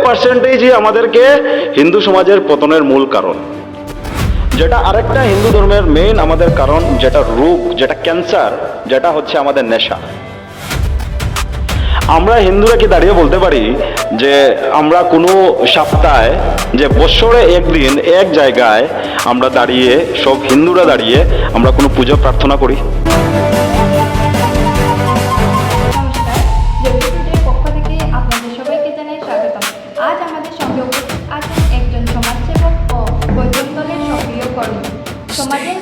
পার্সেন্টেজই আমাদেরকে হিন্দু সমাজের পতনের মূল কারণ। যেটা আরেকটা হিন্দু ধর্মের মেইন আমাদের কারণ, যেটা রোগ, যেটা ক্যান্সার, যেটা হচ্ছে আমাদের নেশা। আমরা হিন্দুরা কি দাঁড়িয়ে বলতে পারি যে আমরা কোনো সপ্তাহে, যে বছরে একদিন এক জায়গায় আমরা দাঁড়িয়ে, সব হিন্দুরা দাঁড়িয়ে আমরা কোনো পুজো প্রার্থনা করি? নমস্কার, জেপি পক্ষ থেকে আপনাদের সবাইকে জানাই স্বাগতম। আজ আমাদের সঙ্গে উপস্থিত আছেন একজন সমাজসেবক ও বৈদ্যুতিক দলের সক্রিয় কর্মী। সমাজের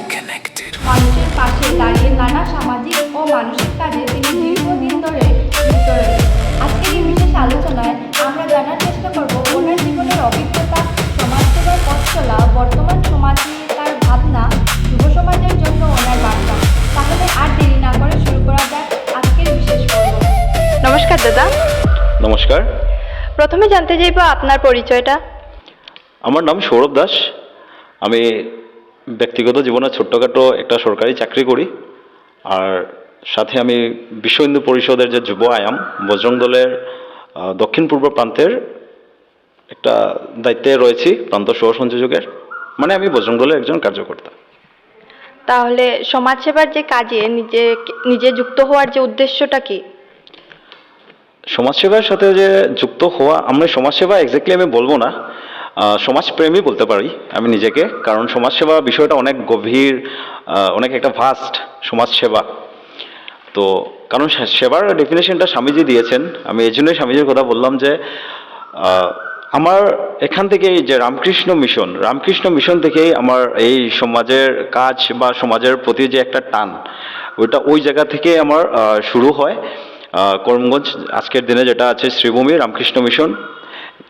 মানুষের পাশে দাঁড়িয়ে নানা সামাজিক ও মানসিক কাজে তিনি দীর্ঘদিন ধরে যুক্ত রয়েছেন। আজকের এই বিশেষ আলোচনায় আমরা জানার চেষ্টা করব ওনার জীবনের অভিজ্ঞতা, সমাজসেবার পথ চলা, বর্তমান সমাজ নিয়ে তার ভাবনা, যুব সমাজের জন্য ওনার বার্তা। তাহলে আর দেরি না করে শুরু করা যাক আজকের বিশেষ পর্ব। নমস্কার দাদা। নমস্কার। প্রথমে জানতে চাইব আপনার পরিচয়টা। আমার নাম সৌরভ দাস। আমি ব্যক্তিগত জীবনে ছোট্টখাটো একটা সরকারি চাকরি করি, আর সাথে আমি বিশ্ব হিন্দু পরিষদের যে যুব আয়াম বজরং দলের দক্ষিণ পূর্ব প্রান্তের একটা দায়িত্বে রয়েছি, প্রান্ত সহ সংযোজকের। মানে আমি বজরং দলের একজন কার্যকর্তা। তাহলে সমাজসেবার যে কাজে নিজে যুক্ত হওয়ার যে উদ্দেশ্যটা কি? সমাজসেবার সাথে যে যুক্ত হওয়া, আমরা সমাজসেবা এক্স্যাক্টলি আমি বলবো না, সমাজপ্রেমী বলতে পারি আমি নিজেকে। কারণ সমাজসেবা বিষয়টা অনেক গভীর, অনেক একটা ভাস্ট সমাজসেবা। তো কারণ সেবার ডেফিনেশনটা স্বামীজি দিয়েছেন, আমি এই জন্যই স্বামীজির কথা বললাম যে আমার এখান থেকেই যে রামকৃষ্ণ মিশন থেকেই আমার এই সমাজের কাজ বা সমাজের প্রতি যে একটা টান, ওই জায়গা থেকে আমার শুরু হয়। করিমগঞ্জ আজকের দিনে যেটা আছে শ্রীভূমি রামকৃষ্ণ মিশন,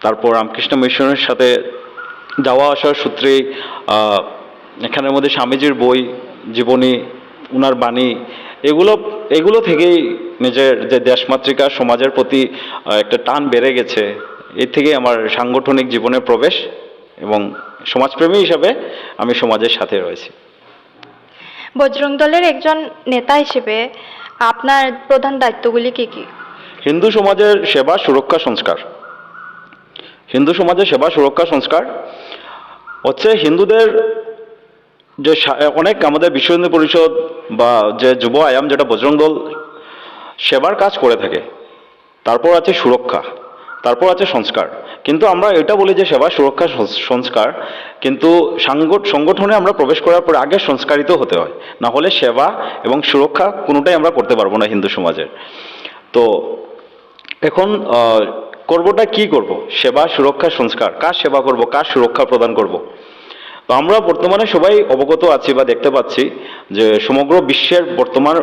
তারপর রামকৃষ্ণ মিশনের সাথে যাওয়া আসার সূত্রে এখানের মধ্যে স্বামীজির বই, জীবনী, উনার বাণী, এগুলো থেকেই নিজের যে দেশমাতৃকা সমাজের প্রতি একটা টান বেড়ে গেছে। এর থেকেই আমার সাংগঠনিক জীবনে প্রবেশ, এবং সমাজপ্রেমী হিসাবে আমি সমাজের সাথে রয়েছি। বজরং দলের একজন নেতা হিসেবে আপনার প্রধান দায়িত্বগুলি কি কি? হিন্দু সমাজের সেবা সুরক্ষা সংস্কার। হিন্দু সমাজের সেবা সুরক্ষা সংস্কার হচ্ছে হিন্দুদের যে অনেক আমাদের বিশ্ব হিন্দু পরিষদ বা যে যুব আয়াম যেটা বজরং দল সেবার কাজ করে থাকে। তারপর আছে সুরক্ষা, তারপর আছে সংস্কার। কিন্তু আমরা এটা বলি যে সেবা সুরক্ষা সংস্কার, কিন্তু সংগঠনে আমরা প্রবেশ করার পর আগে সংস্কারিত হতে হয়, না হলে সেবা এবং সুরক্ষা কোনোটাই আমরা করতে পারবো না হিন্দু সমাজের। তো এখন করবোটা কি করব? সেবা সুরক্ষা সংস্কার, কার সেবা করব, কার সুরক্ষা প্রদান করব? তো আমরা বর্তমানে সবাই অবগত আছি বা দেখতে পাচ্ছি যে সমগ্র বিশ্বের বর্তমান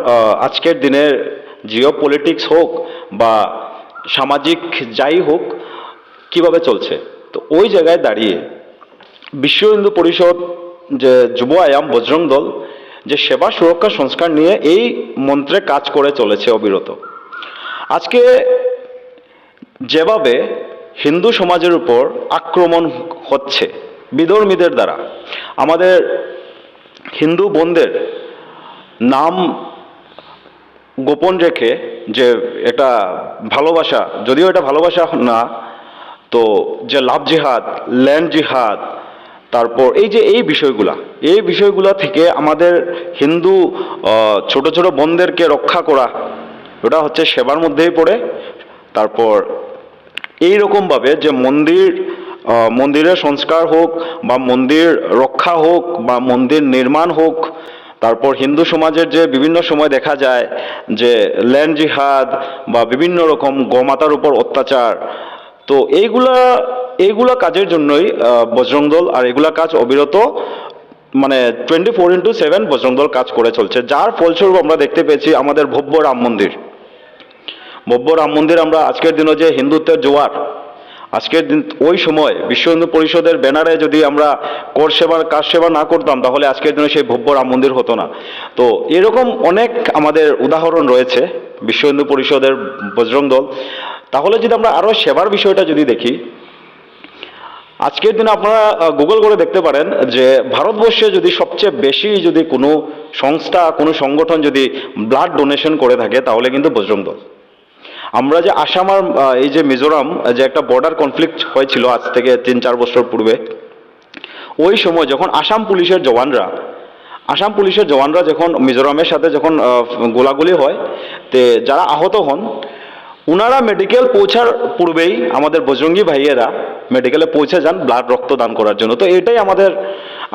আজকের দিনের জিও পলিটিক্স হোক বা সামাজিক যাই হোক, কিভাবে চলছে। তো ওই জায়গায় দাঁড়িয়ে বিশ্ব হিন্দু পরিষদ যে যুব আয়াম বজরং দল যে সেবা সুরক্ষা সংস্কার নিয়ে এই মন্ত্রে কাজ করে চলেছে অবিরত। আজকে যেভাবে হিন্দু সমাজের উপর আক্রমণ হচ্ছে বিধর্মীদের দ্বারা, আমাদের হিন্দু বোনদের নাম গোপন রেখে, যে এটা ভালোবাসা, যদিও এটা ভালোবাসা না, তো যে লাভ জিহাদ, ল্যান্ড জিহাদ, তারপর এই বিষয়গুলা থেকে আমাদের হিন্দু ছোট ছোট বোনদেরকে রক্ষা করা, ওটা হচ্ছে সেবার মধ্যেই পড়ে। তারপর এইরকমভাবে যে মন্দিরের সংস্কার হোক বা মন্দির রক্ষা হোক বা মন্দির নির্মাণ হোক, তারপর হিন্দু সমাজের যে বিভিন্ন সময় দেখা যায় যে ল্যান্ড জিহাদ বা বিভিন্ন রকম গোমাতার উপর অত্যাচার, তো এইগুলা কাজের জন্যই বজরং দল, আর এগুলা কাজ অবিরত, মানে 24/7 বজরং দল কাজ করে চলছে। যার ফলস্বরূপ আমরা দেখতে পেয়েছি আমাদের ভব্য রাম মন্দির আমরা আজকের দিনে যে হিন্দুত্বের জোয়ার, আজকের দিন ওই সময় বিশ্ব হিন্দু পরিষদের ব্যানারে যদি আমরা কাজ সেবা না করতাম, তাহলে আজকের দিনে সেই ভব্য রাম মন্দির হতো না। তো এরকম অনেক আমাদের উদাহরণ রয়েছে বিশ্ব হিন্দু পরিষদের বজরং দল। তাহলে যদি আমরা আরও সেবার বিষয়টা যদি দেখি, আজকের দিনে আপনারা গুগল করে দেখতে পারেন যে ভারতবর্ষে যদি সবচেয়ে বেশি যদি কোনো সংস্থা, কোনো সংগঠন যদি ব্লাড ডোনেশন করে থাকে, তাহলে কিন্তু বজরং দল। আমরা যে আসাম আর এই যে মিজোরাম যে একটা বর্ডার কনফ্লিক্ট হয়েছিল আজ থেকে 3-4 বছর পূর্বে, ওই সময় যখন আসাম পুলিশের জওয়ানরা যখন মিজোরামের সাথে যখন গোলাগুলি হয়, তে যারা আহত হন ওনারা মেডিকেল পৌঁছার পূর্বেই আমাদের বজরঙ্গি ভাইয়েরা মেডিকেলে পৌঁছে যান ব্লাড রক্ত দান করার জন্য। তো এটাই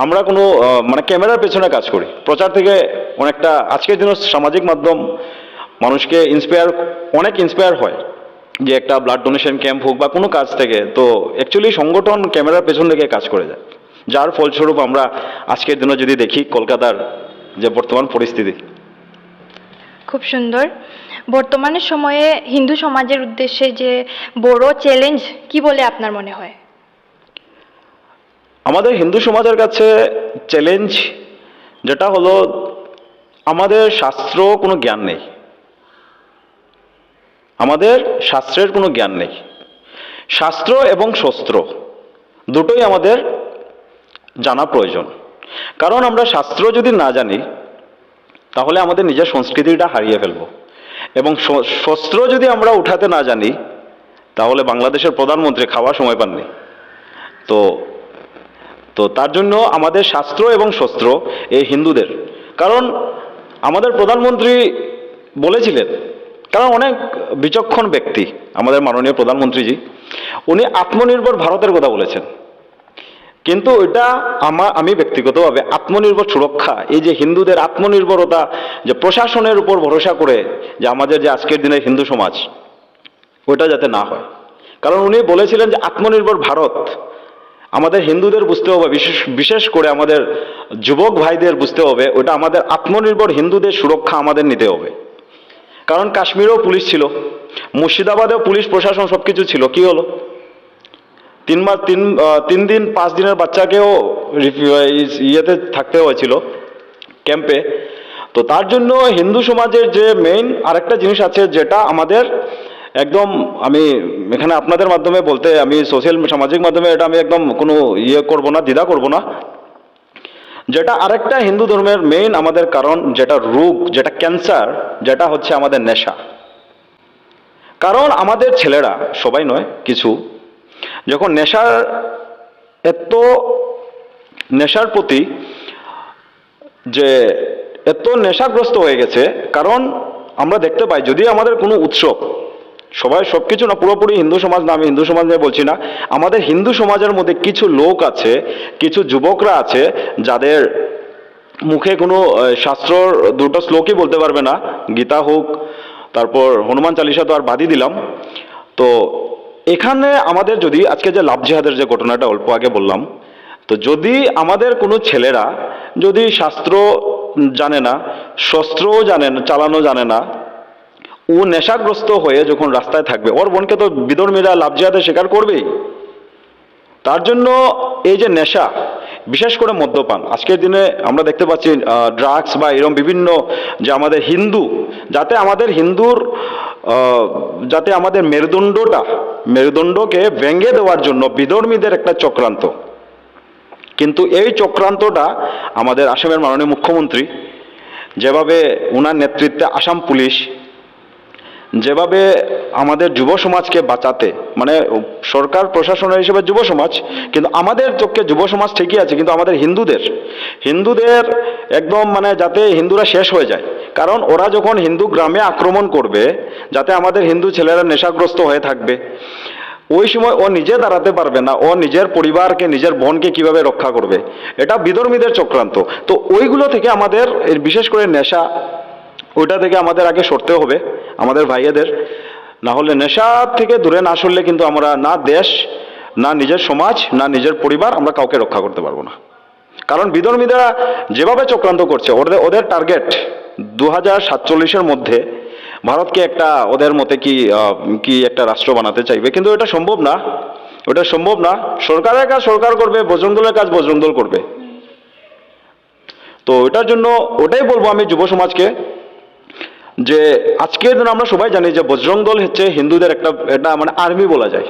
আমরা কোনো মানে ক্যামেরার পেছনে কাজ করি, প্রচার থেকে অনেকটা আজকের দিনে সামাজিক মাধ্যম মানুষকে অনেক ইন্সপায়ার হয় যে একটা ব্লাড ডোনেশন ক্যাম্প হোক বা কোনো কাজ থেকে, তো অ্যাকচুয়ালি সংগঠন ক্যামেরার পেছন থেকে কাজ করে যায়, যার ফলস্বরূপ আমরা আজকের দিনে যদি দেখি কলকাতার যে বর্তমান পরিস্থিতি। খুব সুন্দর। বর্তমানের সময়ে হিন্দু সমাজের উদ্দেশ্যে যে বড় চ্যালেঞ্জ কি বলে আপনার মনে হয়? আমাদের হিন্দু সমাজের কাছে চ্যালেঞ্জ যেটা হলো, আমাদের শাস্ত্র কোনো জ্ঞান নেই, আমাদের শাস্ত্রের কোনো জ্ঞান নেই। শাস্ত্র এবং শস্ত্র দুটোই আমাদের জানা প্রয়োজন, কারণ আমরা শাস্ত্র যদি না জানি তাহলে আমাদের নিজের সংস্কৃতিটা হারিয়ে ফেলব, এবং শস্ত্র যদি আমরা উঠাতে না জানি তাহলে বাংলাদেশের প্রধানমন্ত্রী খাওয়ার সময় পাননি। তো তো তার জন্য আমাদের শাস্ত্র এবং শস্ত্র এই হিন্দুদের, কারণ আমাদের প্রধানমন্ত্রী বলেছিলেন, কারণ অনেক বিচক্ষণ ব্যক্তি আমাদের মাননীয় প্রধানমন্ত্রীজি, উনি আত্মনির্ভর ভারতের কথা বলেছেন, কিন্তু এটা আমি ব্যক্তিগতভাবে আত্মনির্ভর সুরক্ষা, এই যে হিন্দুদের আত্মনির্ভরতা, যে প্রশাসনের উপর ভরসা করে যে আমাদের যে আজকের দিনের হিন্দু সমাজ, ওইটা যাতে না হয়। কারণ উনি বলেছিলেন যে আত্মনির্ভর ভারত আমাদের হিন্দুদের বুঝতে হবে, বিশেষ করে আমাদের যুবক ভাইদের বুঝতে হবে, ওটা আমাদের আত্মনির্ভর হিন্দুদের সুরক্ষা আমাদের নিতে হবে। কারণ কাশ্মীরেও পুলিশ ছিল, মুর্শিদাবাদেও পুলিশ প্রশাসন সব কিছু ছিল, কি হলো? 5 দিনের বাচ্চাকেও ইয়েতে থাকতে হয়েছিল, ক্যাম্পে। তো তার জন্য হিন্দু সমাজের যে মেইন আরেকটা জিনিস আছে, যেটা আমাদের একদম, আমি এখানে আপনাদের মাধ্যমে বলতে, আমি সামাজিক মাধ্যমে এটা আমি একদম কোনো করব না, দ্বিধা করব না, যেটা আরেকটা হিন্দু ধর্মের মেইন আমাদের কারণ, যেটা রোগ, যেটা ক্যান্সার, যেটা হচ্ছে আমাদের নেশা। কারণ আমাদের ছেলেরা, সবাই নয়, কিছু যখন নেশার প্রতি যে এত নেশাগ্রস্ত হয়ে গেছে, কারণ আমরা দেখতে পাই যদি আমাদের কোনো উৎসব, সবাই সব কিছু না, পুরোপুরি হিন্দু সমাজ না, আমি হিন্দু সমাজ নিয়ে বলছি না, আমাদের হিন্দু সমাজের মধ্যে কিছু লোক আছে, কিছু যুবকরা আছে যাদের মুখে কোনো শাস্ত্রর দুটো শ্লোকই বলতে পারবে না, গীতা হোক, তারপর হনুমান চালিসা তো আর বাদই দিলাম। তো এখানে আমাদের যদি আজকে যে লাভ জিহাদের যে ঘটনাটা অল্প আগে বললাম, তো যদি আমাদের কোনো ছেলেরা যদি শাস্ত্র জানে না, শস্ত্রও জানে না, চালানো জানে না, ও নেশাগ্রস্ত হয়ে যখন রাস্তায় থাকবে, ওর বোনকে তো বিধর্মীরা লাভ জিহাদে স্বীকার করবেই। তার জন্য এই যে নেশা, বিশেষ করে মদ্যপান, আজকের দিনে আমরা দেখতে পাচ্ছি ড্রাগস বা এরকম বিভিন্ন, যে আমাদের যাতে আমাদের মেরুদণ্ডকে ভেঙে দেওয়ার জন্য বিধর্মীদের একটা চক্রান্ত। কিন্তু এই চক্রান্তটা আমাদের আসামের মাননীয় মুখ্যমন্ত্রী যেভাবে ওনার নেতৃত্বে আসাম পুলিশ যেভাবে আমাদের যুব সমাজকে বাঁচাতে, মানে সরকার প্রশাসনের হিসেবে যুব সমাজ, কিন্তু আমাদের চোখে যুব সমাজ ঠিকই আছে, কিন্তু আমাদের হিন্দুদের একদম, মানে যাতে হিন্দুরা শেষ হয়ে যায়, কারণ ওরা যখন হিন্দু গ্রামে আক্রমণ করবে, যাতে আমাদের হিন্দু ছেলেরা নেশাগ্রস্ত হয়ে থাকবে, ওই সময় ও নিজে দাঁড়াতে পারবে না, ও নিজের পরিবারকে, নিজের বোনকে কিভাবে রক্ষা করবে, এটা বিধর্মীদের চক্রান্ত। তো ওইগুলো থেকে আমাদের, বিশেষ করে নেশা, ওইটা থেকে আমাদের আগে সরতে হবে আমাদের ভাইয়েদের, না হলে নেশা থেকে দূরে না সরলে কিন্তু আমরা না দেশ, না নিজের সমাজ, না নিজের পরিবার, আমরা কাউকে রক্ষা করতে পারবো না। কারণ বিধর্মীরা যেভাবে চক্রান্ত করছে, ওদের টার্গেট 2047-এর মধ্যে ভারতকে একটা, ওদের মতে কি একটা রাষ্ট্র বানাতে চাইবে, কিন্তু এটা সম্ভব না। সরকারের কাজ সরকার করবে, বজরং দলের কাজ বজরং দল করবে। তো এটার জন্য ওটাই বলবো আমি যুব সমাজকে, যে আজকের দিন আমরা সবাই জানি যে বজরং দল হচ্ছে হিন্দুদের এটা মানে আর্মি বলা যায়,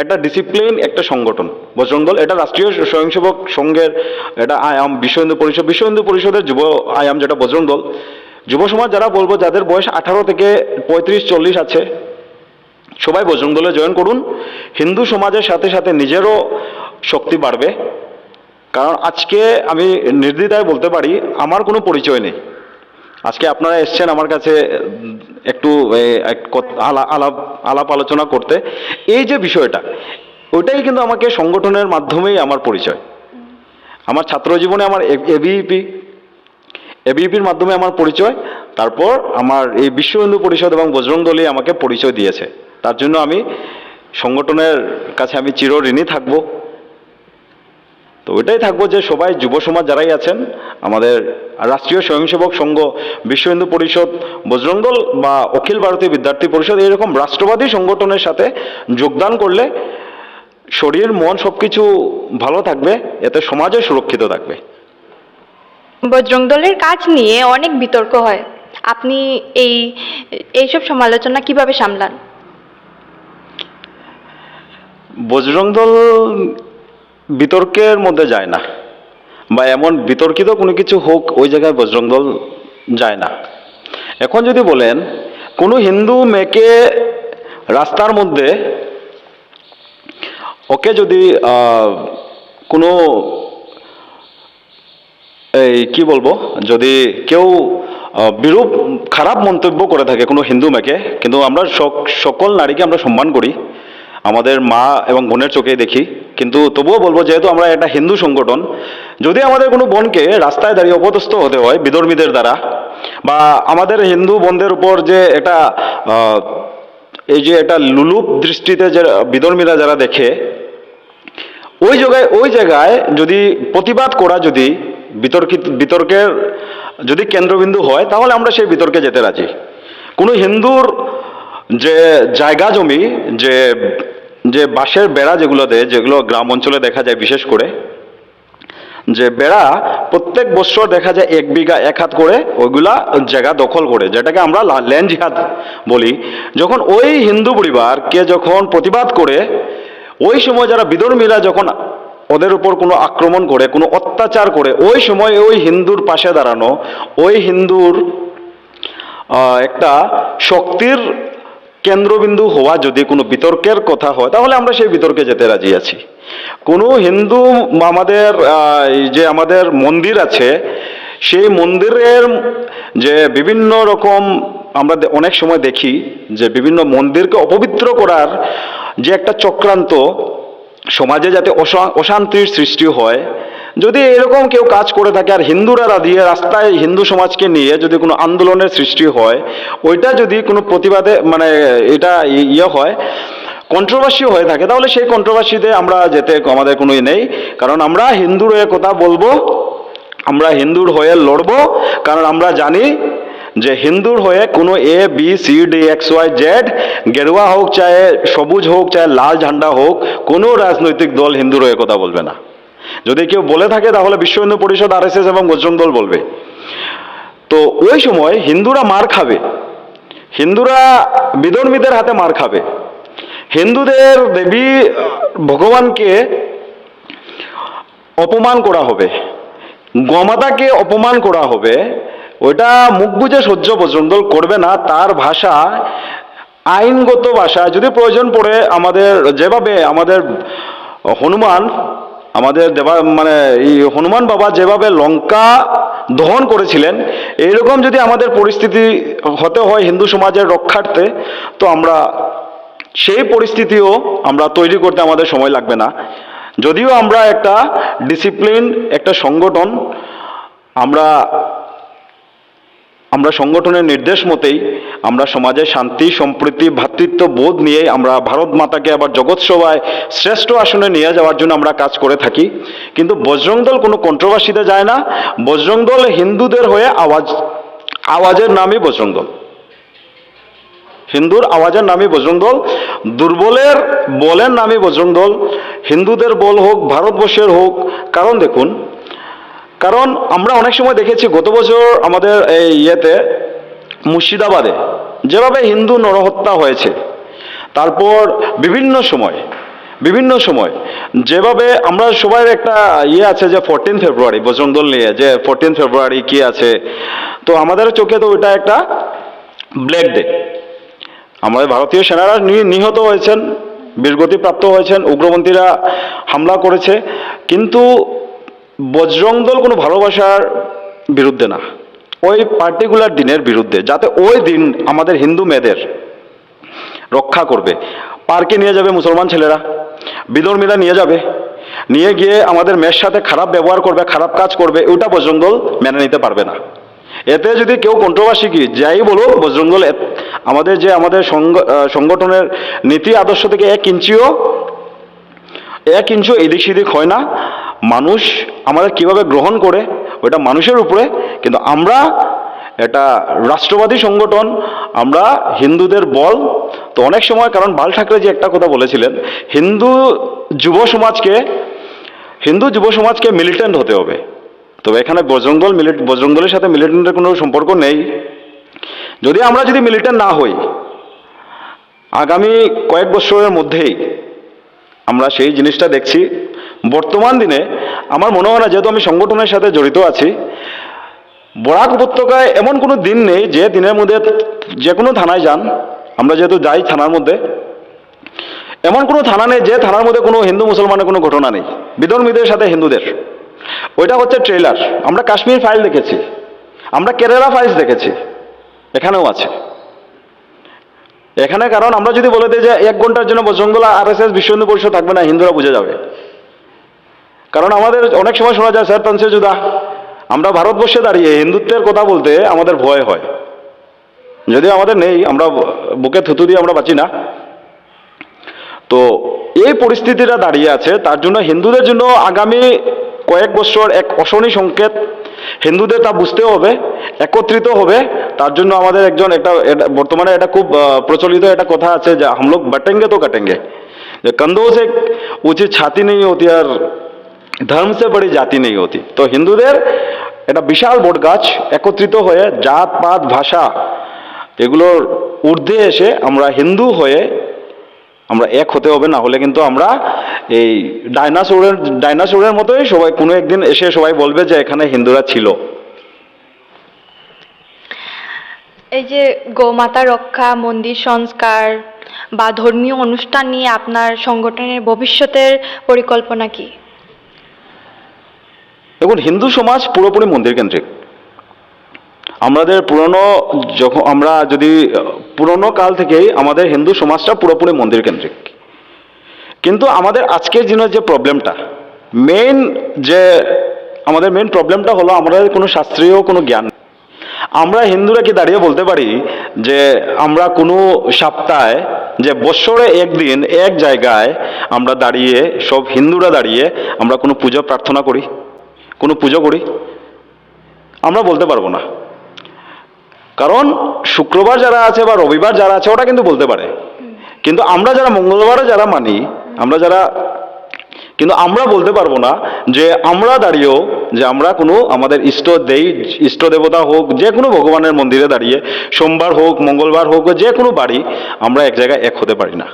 একটা ডিসিপ্লিন, একটা সংগঠন। বজরং দল এটা রাষ্ট্রীয় স্বয়ংসেবক সংঘের এটা আয়াম, বিশ্ব হিন্দু পরিষদের যুব আয়াম যেটা বজরং দল। যুব সমাজ যারা বলবো, যাদের বয়স 18 থেকে 35-40 আছে, সবাই বজরং দলে জয়েন করুন। হিন্দু সমাজের সাথে সাথে নিজেরও শক্তি বাড়বে। কারণ আজকে আমি নির্দ্বিধায় বলতে পারি আমার কোনো পরিচয় নেই। আজকে আপনারা এসছেন আমার কাছে একটু আলাপ আলোচনা করতে, এই যে বিষয়টা, ওইটাই কিন্তু আমাকে সংগঠনের মাধ্যমেই আমার পরিচয়। আমার ছাত্র জীবনে আমার এবিইপির মাধ্যমে আমার পরিচয়, তারপর আমার এই বিশ্ব হিন্দু পরিষদ এবং বজরং দলই আমাকে পরিচয় দিয়েছে। তার জন্য আমি সংগঠনের কাছে আমি চিরঋণী থাকব। তো ওইটাই থাকবো যে সবাই যুব সমাজ যারাই আছেন, আমাদের রাষ্ট্রীয় স্বয়ংসেবক সংঘ, বিশ্ব হিন্দু পরিষদ, বজরং দল বা অখিল ভারতীয় বিদ্যার্থী পরিষদ, এরকম রাষ্ট্রবাদী সংগঠনের সাথে যোগদান করলে শরীর মন সবকিছু ভালো থাকবে, এতে সমাজও সুরক্ষিত থাকবে। বজরং দলের কাজ নিয়ে অনেক বিতর্ক হয়, আপনি এইসব সমালোচনা কিভাবে সামলান? বজরং দল বিতর্কের মধ্যে যায় না, বা এমন বিতর্কিত কোনো কিছু হোক ওই জায়গায় বজরং দল যায় না। এখন যদি বলেন কোনো হিন্দু মেয়েকে রাস্তার মধ্যে ওকে যদি কোনো এই কি বলবো, যদি কেউ বিরূপ খারাপ মন্তব্য করে থাকে কোনো হিন্দু মেয়েকে, কিন্তু আমরা সকল নারীকে আমরা সম্মান করি, আমাদের মা এবং বোনের চোখে দেখি, কিন্তু তবুও বলবো যেহেতু আমরা একটা হিন্দু সংগঠন, যদি আমাদের কোনো বোনকে রাস্তায় দাঁড়িয়ে অপদস্থ হতে হয় বিধর্মীদের দ্বারা, বা আমাদের হিন্দু বোনদের উপর যে এটা এই যে একটা লুলুপ দৃষ্টিতে যে বিধর্মীরা যারা দেখে, ওই জায়গায় যদি প্রতিবাদ করা, যদি বিতর্কের যদি কেন্দ্রবিন্দু হয়, তাহলে আমরা সেই বিতর্কে যেতে রাজি। কোনো হিন্দুর যে জায়গা জমি, যে বাঁশের বেড়া যেগুলো দেয়, যেগুলো গ্রাম অঞ্চলে দেখা যায়, বিশেষ করে যে বেড়া প্রত্যেক বছর দেখা যায় 1 বিঘা 1 হাত করে ওইগুলা জায়গা দখল করে, যেটাকে আমরা ল্যান্ড জিহাদ বলি। যখন ওই হিন্দু পরিবারকে যখন প্রতিবাদ করে, ওই সময় যারা বিধর্মীরা যখন ওদের উপর কোনো আক্রমণ করে, কোনো অত্যাচার করে, ওই সময় ওই হিন্দুর পাশে দাঁড়ানো, ওই হিন্দুর একটা শক্তির কেন্দ্রবিন্দু হওয়া যদি কোনো বিতর্কের কথা হয়, তাহলে আমরা সেই বিতর্কে যেতে রাজি আছি। কোনো হিন্দু আমাদের মন্দির আছে, সেই মন্দিরের যে বিভিন্ন রকম আমরা অনেক সময় দেখি যে বিভিন্ন মন্দিরকে অপবিত্র করার যে একটা চক্রান্ত, সমাজে যাতে অশান্তির সৃষ্টি হয়, যদি এরকম কেউ কাজ করে থাকে আর হিন্দুরা দিয়ে রাস্তায় হিন্দু সমাজকে নিয়ে যদি কোনো আন্দোলনের সৃষ্টি হয়, ওইটা যদি কোনো প্রতিবাদে মানে এটা হয়, কন্ট্রোভার্সি হয়ে থাকে, তাহলে সেই কন্ট্রোভার্সিতে আমরা যেতে আমাদের কোনো নেই। কারণ আমরা হিন্দুর হয়ে কথা বলবো, আমরা হিন্দুর হয়ে লড়বো, কারণ আমরা জানি যে হিন্দুর হয়ে কোনো ABCDXYZ, গেরুয়া হোক চাहे সবুজ হোক চাहे লাল ঝান্ডা হোক, কোনো রাজনৈতিক দল হিন্দুর হয়ে কথা বলবে না। যদি কেউ বলে থাকে তাহলে বিশ্ব হিন্দু পরিষদ, RSS এবং বজরং দল বলবে। তো ওই সময় হিন্দুরা মার খাবে, হিন্দুরা বিধর্মীদের হাতে মার খাবে, হিন্দুদের দেবী ভগবানকে অপমান করা হবে, গোমাতাকে অপমান করা হবে। ওইটা মুখ বুঝে সহ্য বজরং দল করবে না। তার ভাষা, আইনগত ভাষা, যদি প্রয়োজন পড়ে যেভাবে আমাদের হনুমান, আমাদের এই হনুমান বাবা যেভাবে লঙ্কা দহন করেছিলেন, এইরকম যদি আমাদের পরিস্থিতি হতে হয় হিন্দু সমাজের রক্ষার্থে, তো আমরা সেই পরিস্থিতিও আমরা তৈরি করতে আমাদের সময় লাগবে না। যদিও আমরা একটা ডিসিপ্লিন, একটা সংগঠন, আমরা সংগঠনের নির্দেশ মতেই আমরা সমাজে শান্তি, সম্প্রীতি, ভ্রাতৃত্ব বোধ নিয়ে আমরা ভারত মাতাকে আবার জগৎ সভায় শ্রেষ্ঠ আসনে নিয়ে যাওয়ার জন্য আমরা কাজ করে থাকি। কিন্তু বজরং দল কোনো কন্ট্রোভার্সিতে যায় না। বজরং দল হিন্দুদের হয়ে আওয়াজের নামই বজরং দল, হিন্দুর আওয়াজের নামই বজরং দল, দুর্বলের বলের নামই বজরং দল, হিন্দুদের বল হোক, ভারতবর্ষের হোক। কারণ দেখুন, কারণ আমরা অনেক সময় দেখেছি গত বছর আমাদের এই মুর্শিদাবাদে যেভাবে হিন্দু নরহত্যা হয়েছে, তারপর বিভিন্ন সময় যেভাবে আমরা সবাই একটা আছে যে 14 ফেব্রুয়ারি বজরং দল নিয়ে, যে 14 ফেব্রুয়ারি কি আছে, তো আমাদের চোখে তো ওইটা একটা ব্ল্যাক ডে। আমাদের ভারতীয় সেনারা নিহত হয়েছেন, বীরগতিপ্রাপ্ত হয়েছেন, উগ্রপন্থীরা হামলা করেছে, কিন্তু বজরং দল কোনো ভালোবাসার বিরুদ্ধে না, ওই পার্টিকুলার দিনের বিরুদ্ধে, যাতে ওই দিন আমাদের হিন্দু মেয়েদের রক্ষা করবে। পার্কে নিয়ে যাবে মুসলমান ছেলেরা, বিধর্মীরা নিয়ে যাবে, নিয়ে গিয়ে আমাদের মেয়ের সাথে খারাপ ব্যবহার করবে, খারাপ কাজ করবে, ওইটা বজরং দল মেনে নিতে পারবে না। এতে যদি কেউ কন্ট্রোভার্সি কি যাই বলুক, বজরং দল আমাদের সংগঠনের নীতি আদর্শ থেকে এক ইঞ্চিও এদিক সেদিক হয় না। মানুষ আমাদের কিভাবে গ্রহণ করে ওটা মানুষের উপরে, কিন্তু আমরা এটা রাষ্ট্রবাদী সংগঠন, আমরা হিন্দুদের বল। তো অনেক সময়, কারণ বাল ঠাকরে যে একটা কথা বলেছিলেন, হিন্দু যুব সমাজকে মিলিটেন্ট হতে হবে। তবে এখানে বজরং দলের সাথে মিলিটেন্টের কোনো সম্পর্ক নেই। যদি আমরা মিলিটেন্ট না হই, আগামী কয়েক বছরের মধ্যেই আমরা সেই জিনিসটা দেখছি। বর্তমান দিনে আমার মনে হয় না, যেহেতু আমি সংগঠনের সাথে জড়িত আছি, বরাক উপত্যকায় এমন কোনো দিন নেই যে দিনের মধ্যে যে কোনো থানায় যান, আমরা যেহেতু যাই থানার মধ্যে, এমন কোনো থানা নেই যে থানার মধ্যে কোনো হিন্দু মুসলমানের কোনো ঘটনা নেই, বিধর্মীদের সাথে হিন্দুদের। ওইটা হচ্ছে ট্রেলার। আমরা কাশ্মীর ফাইল দেখেছি, আমরা কেরালা ফাইলস দেখেছি, এখানেও আছে। এখানে কারণ আমরা যদি বলে দিই যে 1 ঘন্টার জন্য বজরং দল RSS বিশ্ব হিন্দু পরিষদ থাকবে না, হিন্দুরা বুঝে যাবে। কারণ আমাদের অনেক সময় শোনা যায় স্যার তানসে জুদা, আমরা ভারতবর্ষে দাঁড়িয়ে হিন্দুত্বের কথা বলতে আমাদের ভয় হয়, যদি আমাদের নেই, আমরা বুকে থুতু দিয়ে আমরা বাঁচি না। তো এই পরিস্থিতিটা দাঁড়িয়ে আছে, তার জন্য হিন্দুদের জন্য আগামী কয়েক বছর এক অশনি সংকেত, হিন্দুদের তা বুঝতে হবে, একত্রিত হবে। তার জন্য আমাদের বর্তমানে এটা খুব প্রচলিত একটা কথা আছে যে হাম লোগ বটেঙ্গে তো কাটেঙ্গে, যে कंधों से ऊंची छाती नहीं होती और ধর্ম সে বড়ি জাতি নেই হতি। তো হিন্দুদের এটা বিশাল বট গাছ, একত্রিত হয়ে জাত পাত ভাষা এগুলোর ঊর্ধ্বে এসে আমরা হিন্দু হয়ে আমরা এক হতে হবে। না হলে কিন্তু আমরা এই ডাইনাসোরের মতোই সবাই কোনো একদিন এসে সবাই বলবে যে এখানে হিন্দুরা ছিল। এই যে গোমাতা রক্ষা, মন্দির সংস্কার বা ধর্মীয় অনুষ্ঠান নিয়ে আপনার সংগঠনের ভবিষ্যতের পরিকল্পনা কি? দেখুন, হিন্দু সমাজ পুরোপুরি মন্দির কেন্দ্রিক। পুরনো কাল থেকেই আমাদের হিন্দু সমাজটা পুরোপুরি মন্দির কেন্দ্রিক। কিন্তু আমাদের আজকের দিনের যে প্রবলেমটা, আমাদের মেইন প্রবলেমটা হলো আমাদের কোনো শাস্ত্রীয় কোনো জ্ঞান। আমরা হিন্দুরা কি দাঁড়িয়ে বলতে পারি যে আমরা কোনো সপ্তাহে, যে বছরে একদিন এক জায়গায় আমরা দাঁড়িয়ে, সব হিন্দুরা দাঁড়িয়ে আমরা কোনো পূজা প্রার্থনা করি, কোনো পুজো করি? আমরা বলতে পারবো না। কারণ শুক্রবার যারা আছে বা রবিবার যারা আছে ওটা কিন্তু বলতে পারে, কিন্তু আমরা যারা মঙ্গলবারে যারা মানি, কিন্তু আমরা বলতে পারবো না যে আমরা দাঁড়িয়েও যে আমরা কোনো আমাদের ইষ্ট দেবতা হোক, যে কোনো ভগবানের মন্দিরে দাঁড়িয়ে, সোমবার হোক মঙ্গলবার হোক, যে কোনো বাড়ি, আমরা এক জায়গায় এক হতে পারি না।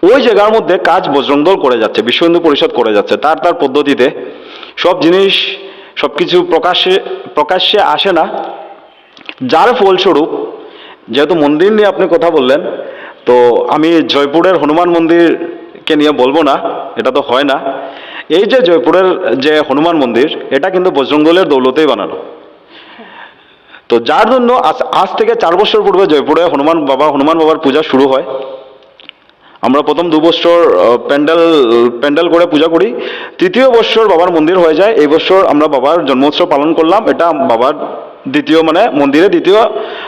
ওই জায়গার মধ্যে কাজ বজরং দল করে যাচ্ছে, বিশ্ব হিন্দু পরিষদ করে যাচ্ছে তার পদ্ধতিতে। সব জিনিস সবকিছু প্রকাশ্যে আসে না, যার ফলস্বরূপ, যেহেতু মন্দির নিয়ে আপনি কথা বললেন, তো আমি জয়পুরের হনুমান মন্দিরকে নিয়ে বলবো না, এটা তো হয় না। এই যে জয়পুরের যে হনুমান মন্দির, এটা কিন্তু বজরং দলের দৌলতেই বানানো। তো যার জন্য আজ থেকে 4 বছর পূর্বে জয়পুরে হনুমান বাবার পূজা শুরু হয়। আমরা প্রথম 2 বছর প্যান্ডেল করে পূজা করি, 3য় বছর বাবার মন্দির হয়ে যায়। এই বছর আমরা বাবার জন্মোৎসব পালন করলাম। এটা বাবার মন্দিরে দ্বিতীয়,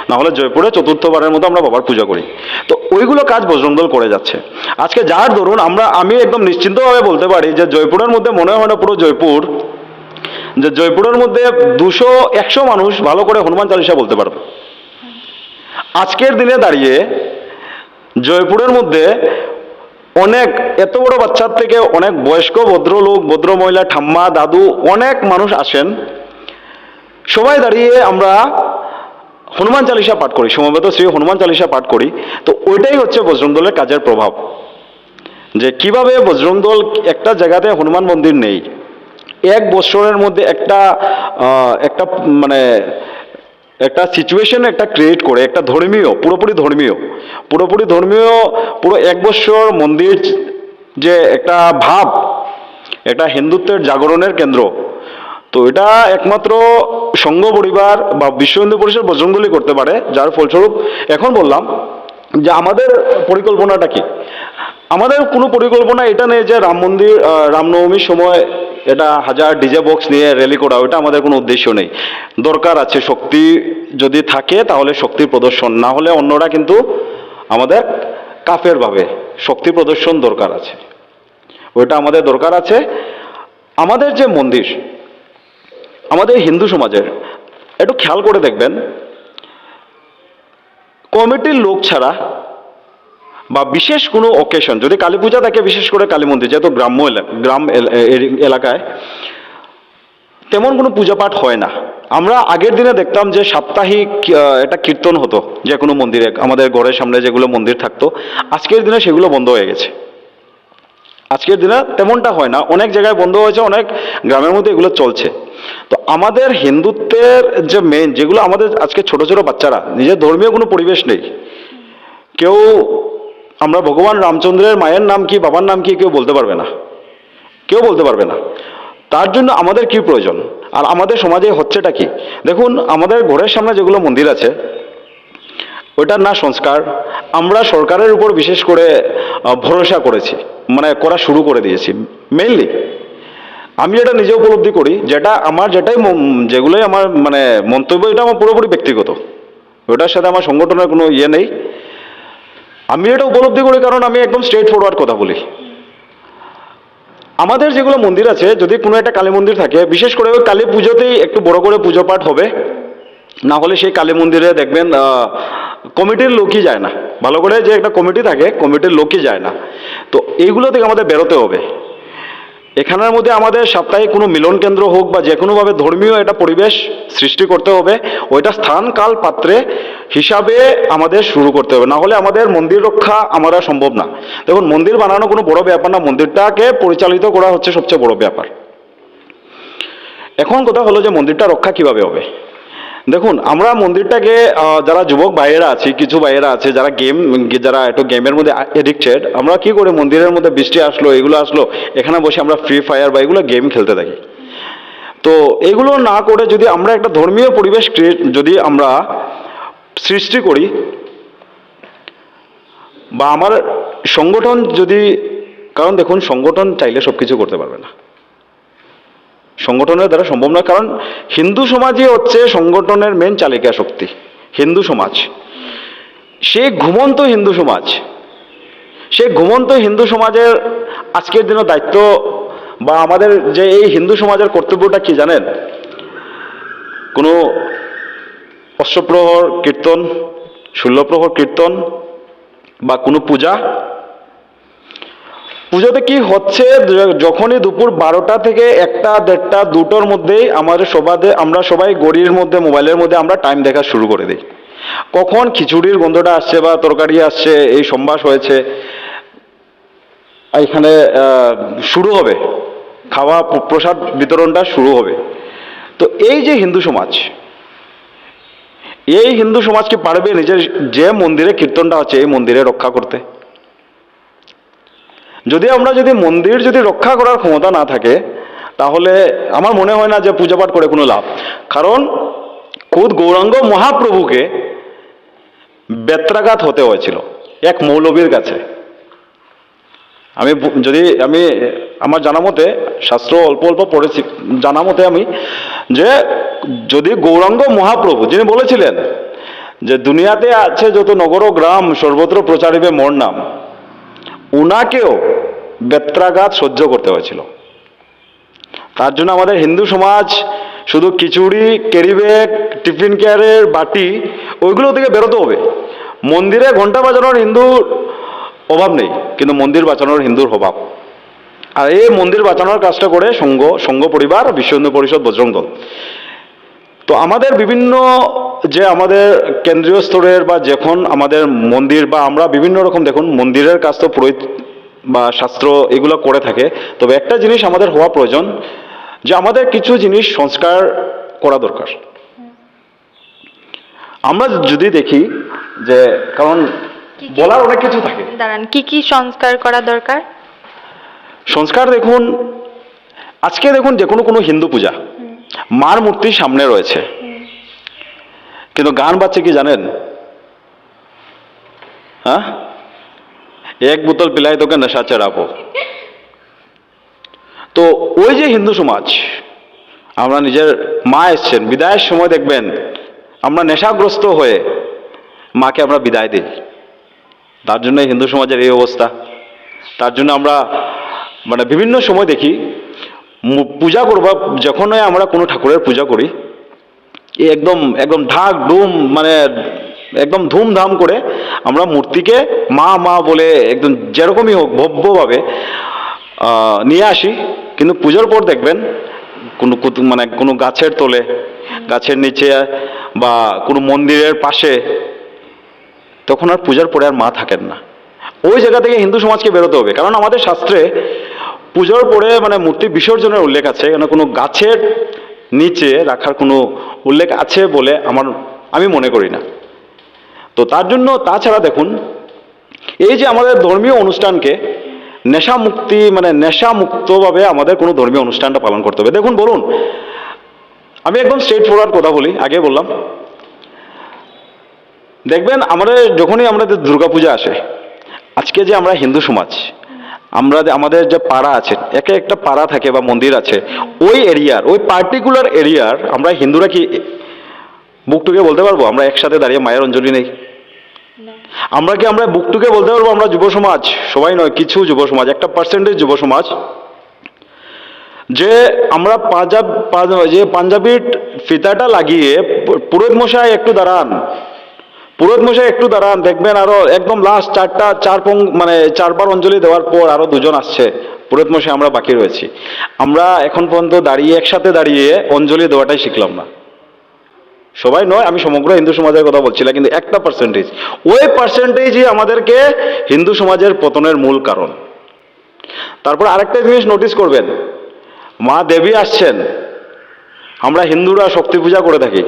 না হলে জয়পুরে 4র্থবারের মতো আমরা বাবার পূজা করি। তো ওইগুলো কাজ বজরং দল করে যাচ্ছে। আজকে যার ধরুন আমি একদম নিশ্চিন্তভাবে বলতে পারি যে জয়পুরের মধ্যে মনে হয় না পুরো জয়পুরের মধ্যে 200-100 মানুষ ভালো করে হনুমান চালিসা বলতে পারবে। আজকের দিনে দাঁড়িয়ে জয়পুরের মধ্যে অনেক এত বড় বাচ্চার থেকে অনেক বয়স্ক ভদ্রলোক, ভদ্র মহিলা, ঠাম্মা, দাদু, অনেক মানুষ আসেন। সবাই দাঁড়িয়ে আমরা হনুমান চালিসা পাঠ করি, সমবেত শ্রী হনুমান চালিসা পাঠ করি। তো ওইটাই হচ্ছে বজরং দলের কাজের প্রভাব, যে কিভাবে বজরং দল একটা জায়গাতে হনুমান মন্দির নেই, 1 বছরের মধ্যে একটা একটা সিচুয়েশন একটা ক্রিয়েট করে একটা পুরোপুরি ধর্মীয় পুরো 1 বছর মন্দির যে একটা ভাব, একটা হিন্দুত্বের জাগরণের কেন্দ্র, তো এটা একমাত্র সংঘ পরিবার বা বিশ্ব হিন্দু পরিষদ বজরংদলী করতে পারে। যার ফলস্বরূপ এখন বললাম যে আমাদের পরিকল্পনাটা কি। আমাদের কোনো পরিকল্পনা এটা নেই যে রামনবমীর সময় এটা 1000 ডিজে বক্স নিয়ে র্যালি করা, ওটা আমাদের কোনো উদ্দেশ্য নেই। দরকার আছে শক্তি যদি থাকে তাহলে শক্তি প্রদর্শন, না হলে অন্যরা কিন্তু আমাদের কাফের ভাবে শক্তি প্রদর্শন দরকার আছে, ওইটা আমাদের দরকার আছে। আমাদের যে মন্দির, আমাদের হিন্দু সমাজের একটু খেয়াল করে দেখবেন, কমিটির লোক ছাড়া বা বিশেষ কোনো অকেশন, যদি কালী পূজা থাকে, বিশেষ করে কালী মন্দির যেহেতু গ্রাম এলাকায় তেমন কোনো পূজা পাঠ হয় না। আমরা আগের দিনে দেখতাম যে সাপ্তাহিক একটা কীর্তন হতো যে কোনো মন্দিরে, আমাদের ঘরের সামনে যেগুলো মন্দির থাকতো। আজকের দিনে সেগুলো বন্ধ হয়ে গেছে, আজকের দিনে তেমনটা হয় না, অনেক জায়গায় বন্ধ হয়েছে, অনেক গ্রামের মধ্যে এগুলো চলছে। তো আমাদের হিন্দুত্বের যে মেন, যেগুলো আমাদের আজকে ছোট ছোট বাচ্চারা, নিজের ধর্মীয় কোনো পরিবেশ নেই, কেউ আমরা ভগবান রামচন্দ্রের মায়ের নাম কি বাবার নাম কি কেউ বলতে পারবে না, কেউ বলতে পারবে না। তার জন্য আমাদের কি প্রয়োজন, আর আমাদের সমাজে হচ্ছেটা কি? দেখুন, আমাদের ঘরের সামনে যেগুলো মন্দির আছে ওইটার না সংস্কার, আমরা সরকারের উপর বিশেষ করে ভরসা করেছি, মানে করা শুরু করে দিয়েছি। মেইনলি আমি এটা নিজে উপলব্ধি করি, যেগুলোই আমার মানে মন্তব্য, এটা আমার পুরোপুরি ব্যক্তিগত, ওটার সাথে আমার সংগঠনের কোনো ইয়ে নেই। আমি এটা উপলব্ধি করি কারণ আমি একদম স্ট্রেট ফরওয়ার্ড কথা বলি। আমাদের যেগুলো মন্দির আছে, যদি কোনো একটা কালী মন্দির থাকে, বিশেষ করে ওই কালী পুজোতেই একটু বড় করে পুজো পাঠ হবে, না হলে সেই কালী মন্দিরে দেখবেন কমিটির লোকই যায় না, ভালো করে যে একটা কমিটি থাকে কমিটির লোকই যায় না। তো এইগুলো থেকে আমাদের বেরোতে হবে। এখানের মধ্যে আমাদের সাপ্তাহিক কোনো মিলন কেন্দ্র হোক বা যে কোনোভাবে ধর্মীয় একটা পরিবেশ সৃষ্টি করতে হবে, ওইটা স্থান কাল পাত্রে হিসাবে আমাদের শুরু করতে হবে, না হলে আমাদের মন্দির রক্ষা আমরা সম্ভব না। দেখুন, মন্দির বানানো কোনো বড় ব্যাপার না, মন্দিরটাকে পরিচালিত করা হচ্ছে সবচেয়ে বড় ব্যাপার। এখন কথা হলো যে মন্দিরটা রক্ষা কিভাবে হবে। দেখুন, আমরা মন্দিরটাকে যারা যুবক ভাইয়েরা আছি, কিছু ভাইয়েরা আছে যারা একটু গেমের মধ্যে এডিক্টেড, আমরা কি করে মন্দিরের মধ্যে বৃষ্টি আসলো, এগুলো আসলো, এখানে বসে আমরা ফ্রি ফায়ার বা এগুলো গেম খেলতে থাকি। তো এগুলো না করে যদি আমরা একটা ধর্মীয় পরিবেশ যদি আমরা সৃষ্টি করি, বা আমার সংগঠন যদি, কারণ দেখুন, সংগঠন চাইলে সব কিছু করতে পারবে না, সংগঠনের দ্বারা সম্ভব নয়। কারণ হিন্দু সমাজই হচ্ছে সংগঠনের মেন চালিকা শক্তি। হিন্দু সমাজ, সেই ঘুমন্ত হিন্দু সমাজের আজকের দিনে দায়িত্ব বা আমাদের যে এই হিন্দু সমাজের কর্তব্যটা কি জানেন? কোনো অষ্টপ্রহর কীর্তন, 16 প্রহর কীর্তন বা কোনো পুজোতে কি হচ্ছে, যখনই দুপুর 12টা থেকে 1টা 1:30 2টোর মধ্যেই আমরা সবাই গড়ির মধ্যে মোবাইলের মধ্যে আমরা টাইম দেখা শুরু করে দিই। কখন খিচুড়ির গন্ধটা আসছে বা তরকারি আসছে, এই সম্বাস হয়েছে, এখানে শুরু হবে খাওয়া, প্রসাদ বিতরণটা শুরু হবে। তো এই যে হিন্দু সমাজ, এই হিন্দু সমাজকে পারবে নিজের যে মন্দিরে কীর্তনটা হচ্ছে এই মন্দিরে রক্ষা করতে? যদি মন্দির রক্ষা করার ক্ষমতা না থাকে, তাহলে আমার মনে হয় না যে পূজা পাঠ করে কোনো লাভ। কারণ খুদ গৌরাঙ্গ মহাপ্রভুকে বেত্রাঘাত হতে হয়েছিল এক মৌলবীর কাছে। আমি আমার জানা মতে, শাস্ত্র অল্প অল্প পড়েছি, জানা মতে আমি, যে যদি গৌরাঙ্গ মহাপ্রভু যিনি বলেছিলেন যে দুনিয়াতে আছে যত নগর গ্রাম সর্বত্র প্রচারিবে মোর নাম, উনাকেও বেত্রাঘাত সহ্য করতে হয়েছিল। তার জন্য আমাদের হিন্দু সমাজ শুধু খিচুড়ি, ক্যারি ব্যাগ, টিফিন কেয়ারের বাটি, ওইগুলো থেকে বেরোতে হবে। মন্দিরে ঘন্টা বাজানোর হিন্দুর অভাব নেই, কিন্তু মন্দির বাঁচানোর হিন্দুর অভাব। আর এই মন্দির বাঁচানোর কাজটা করে সংঘ পরিবার, বিশ্ব হিন্দু পরিষদ, বজরং দল। তো আমাদের বিভিন্ন যে আমাদের কেন্দ্রীয় স্তরের বা যখন আমাদের মন্দির বা আমরা বিভিন্ন রকম, দেখুন মন্দিরের কাজ তো পুরোহিত বা শাস্ত্র এগুলো করে থাকে, তবে একটা জিনিস আমাদের হওয়া প্রয়োজন, যে আমাদের কিছু জিনিস সংস্কার করা দরকার। আমরা যদি দেখি যে, কারণ কি- বলার অনেক কিছু থাকে। দাঁড়ান, কি কি সংস্কার করা দরকার? সংস্কার দেখুন, আজকে দেখুন যে কোনো হিন্দু পূজা মার মূর্তি সামনে রয়েছে, কিন্তু গান বাজছে কি জানেন? হ্যাঁ, এক বোতল পিলাই তোকে নেশা চেরাবো। তো ওই যে হিন্দু সমাজ, আমরা নিজের মা এসছেন, বিদায়ের সময় দেখবেন আমরা নেশাগ্রস্ত হয়ে মাকে আমরা বিদায় দিই। তার জন্য হিন্দু সমাজের এই অবস্থা। তার জন্য আমরা মানে বিভিন্ন সময় দেখি পূজা করবা, যখনই আমরা কোনো ঠাকুরের পূজা করি, একদম একদম ঢাক ডুম মানে একদম ধুমধাম করে আমরা মূর্তিকে মা মা বলে একদম যেরকমই হোক ভব্যভাবে নিয়ে আসি। কিন্তু পুজোর পর দেখবেন মানে কোনো গাছের তলে, গাছের নিচে বা কোনো মন্দিরের পাশে, তখন আর পূজার পরে আর মা থাকেন না। ওই জায়গা থেকে হিন্দু সমাজকে বেরোতে হবে, কারণ আমাদের শাস্ত্রে পুজোর পরে মানে মূর্তি বিসর্জনের উল্লেখ আছে, কেন কোনো গাছের নিচে রাখার কোনো উল্লেখ আছে বলে আমি মনে করি না। তো তার জন্য, তাছাড়া দেখুন এই যে আমাদের ধর্মীয় অনুষ্ঠানকে নেশামুক্তভাবে আমাদের কোনো ধর্মীয় অনুষ্ঠানটা পালন করতে হবে। দেখুন, বলুন, আমি একদম স্ট্রেট ফরওয়ার্ড কথা বলি, আগে বললাম, দেখবেন যখনই আমাদের দুর্গাপূজা আসে, আজকে যে আমরা হিন্দু সমাজ, আমাদের যে পাড়া আছে, একটা পাড়া থাকে বা মন্দির আছে, ওই এরিয়ার, ওই পার্টিকুলার এরিয়ার আমরা হিন্দুরা কি বুকটুকে বলতে পারবো আমরা একসাথে দাঁড়িয়ে মায়ের অঞ্জলি নেই? আমরা বুকটুকে বলতে পারবো আমরা যুব সমাজ, সবাই নয়, কিছু যুব সমাজ, একটা পার্সেন্টেজ যুব সমাজ, যে আমরা পাঞ্জাবির ফিতাটা লাগিয়ে পুরোহিত মশাই একটু দাঁড়ান, দেখবেন আরো একদম লাস্ট চারবার অঞ্জলি দেওয়ার পর আরো দুজন আসছে, পুরোহিত মশাই আমরা বাকি রয়েছি। আমরা এখন পর্যন্ত একসাথে দাঁড়িয়ে অঞ্জলি দেওয়াটাই শিখলাম না। সবাই নয়, আমি সমগ্র হিন্দু সমাজের কথা বলছিলাম, কিন্তু একটা পার্সেন্টেজ, ওই পার্সেন্টেজই আমাদেরকে হিন্দু সমাজের পতনের মূল কারণ। তারপর আরেকটা জিনিস নোটিস করবেন, মা দেবী আসছেন, আমরা হিন্দুরা শক্তি পূজা করে থাকি।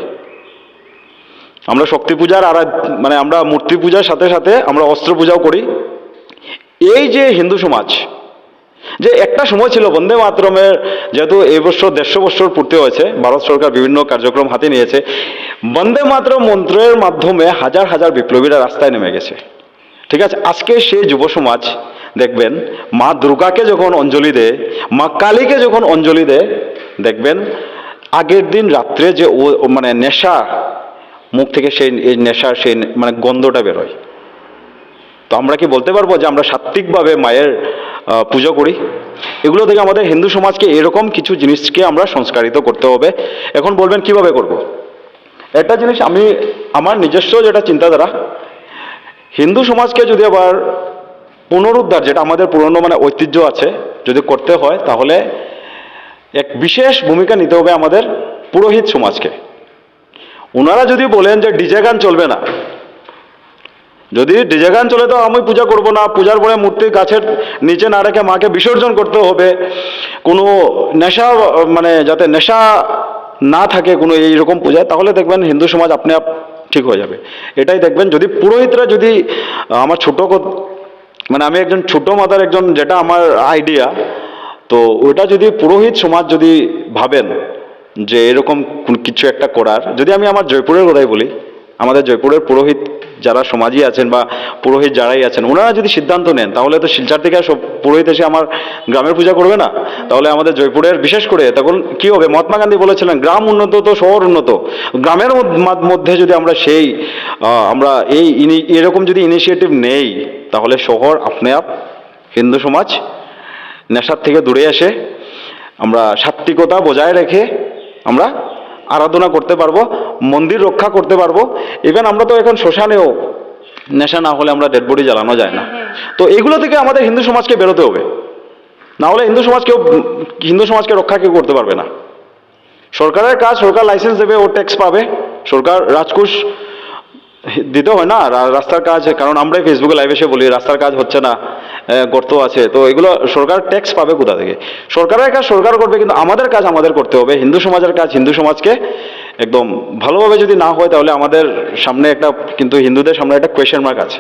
আমরা শক্তি পূজার আমরা মূর্তি পূজার সাথে সাথে আমরা অস্ত্র পূজাও করি। এই যে হিন্দু সমাজ, যে একটা সময় ছিল বন্দে মাতরমের, যেহেতু এই বছর 150 বছর পূর্তি হয়েছে, ভারত সরকার বিভিন্ন কার্যক্রম হাতে নিয়েছে, বন্দে মাতরম মন্ত্রের মাধ্যমে হাজার হাজার বিপ্লবীরা রাস্তায় নেমে গেছে। ঠিক আছে, আজকে সেই যুব সমাজ দেখবেন মা দুর্গাকে যখন অঞ্জলি দেয়, মা কালীকে যখন অঞ্জলি দেয়, দেখবেন আগের দিন রাত্রে যে মানে নেশা মুখ থেকে এই নেশার সেই মানে গন্ধটা বেরোয়। তো আমরা কি বলতে পারবো যে আমরা সাত্ত্বিকভাবে মায়ের পুজো করি? এগুলো থেকে আমাদের হিন্দু সমাজকে এরকম কিছু জিনিসকে আমরা সংস্কারিত করতে হবে। এখন বলবেন কিভাবে করব? একটা জিনিস আমার নিজস্ব যেটা চিন্তাধারা, হিন্দু সমাজকে যদি আবার পুনরুদ্ধার, যেটা আমাদের পুরনো মানে ঐতিহ্য আছে, যদি করতে হয়, তাহলে এক বিশেষ ভূমিকা নিতে হবে আমাদের পুরোহিত সমাজকে। ওনারা যদি বলেন যে ডিজে গান চলবে না, যদি ডিজে গান চলে তো আমি পূজা করব না, পূজার পরে মূর্তি গাছের নিচে না রেখে মাকে বিসর্জন করতে হবে, কোনো যাতে নেশা না থাকে কোনো এইরকম পূজায়, তাহলে দেখবেন হিন্দু সমাজ আপনি ঠিক হয়ে যাবে। এটাই দেখবেন, যদি পুরোহিতরা যদি আমার আমি একজন ছোট মাতার একজন, যেটা আমার আইডিয়া, তো ওটা যদি পুরোহিত সমাজ যদি ভাবেন যে এরকম কিছু একটা করার, যদি আমি আমার জয়পুরের কথাই বলি, আমাদের জয়পুরের পুরোহিত যারা সমাজই আছেন বা পুরোহিত যারাই আছেন, ওনারা যদি সিদ্ধান্ত নেন, তাহলে তো শিলচর থেকে সব পুরোহিত এসে আমার গ্রামের পূজা করবে না। তাহলে আমাদের জয়পুরের বিশেষ করে তখন কি হবে, মহাত্মা গান্ধী বলেছিলেন গ্রাম উন্নত তো শহর উন্নত। গ্রামের মধ্যে যদি আমরা এরকম যদি ইনিশিয়েটিভ নেই, তাহলে শহর আপনি হিন্দু সমাজ নেশার থেকে দূরে এসে আমরা সাত্ত্বিকতা বজায় রেখে আমরা আরাধনা করতে পারবো, মন্দির রক্ষা করতে পারবো। ইভেন আমরা তো এখন শ্মশানেও নেশা না হলে আমরা ডেড বডি জ্বালানো যায় না। তো এগুলো থেকে আমাদের হিন্দু সমাজকে বেরোতে হবে, না হলে হিন্দু সমাজকে রক্ষা কেউ করতে পারবে না। সরকারের কাজ, সরকার লাইসেন্স দেবে, ও ট্যাক্স পাবে, সরকার রাজকোষ দিতে হয় না রাস্তার কাজ, কারণ আমরাই ফেসবুকে লাইভ এসে বলি রাস্তার কাজ হচ্ছে না, গর্ত আছে, তো এগুলো সরকার ট্যাক্স পাবে কোথা থেকে? সরকারের কাজ সরকার করবে, কিন্তু আমাদের কাজ আমাদের করতে হবে। হিন্দু সমাজের কাজ হিন্দু সমাজকে একদম ভালোভাবে যদি না হয় তাহলে আমাদের সামনে একটা, কিন্তু হিন্দুদের সামনে একটা কোয়েশ্চেন মার্ক আছে।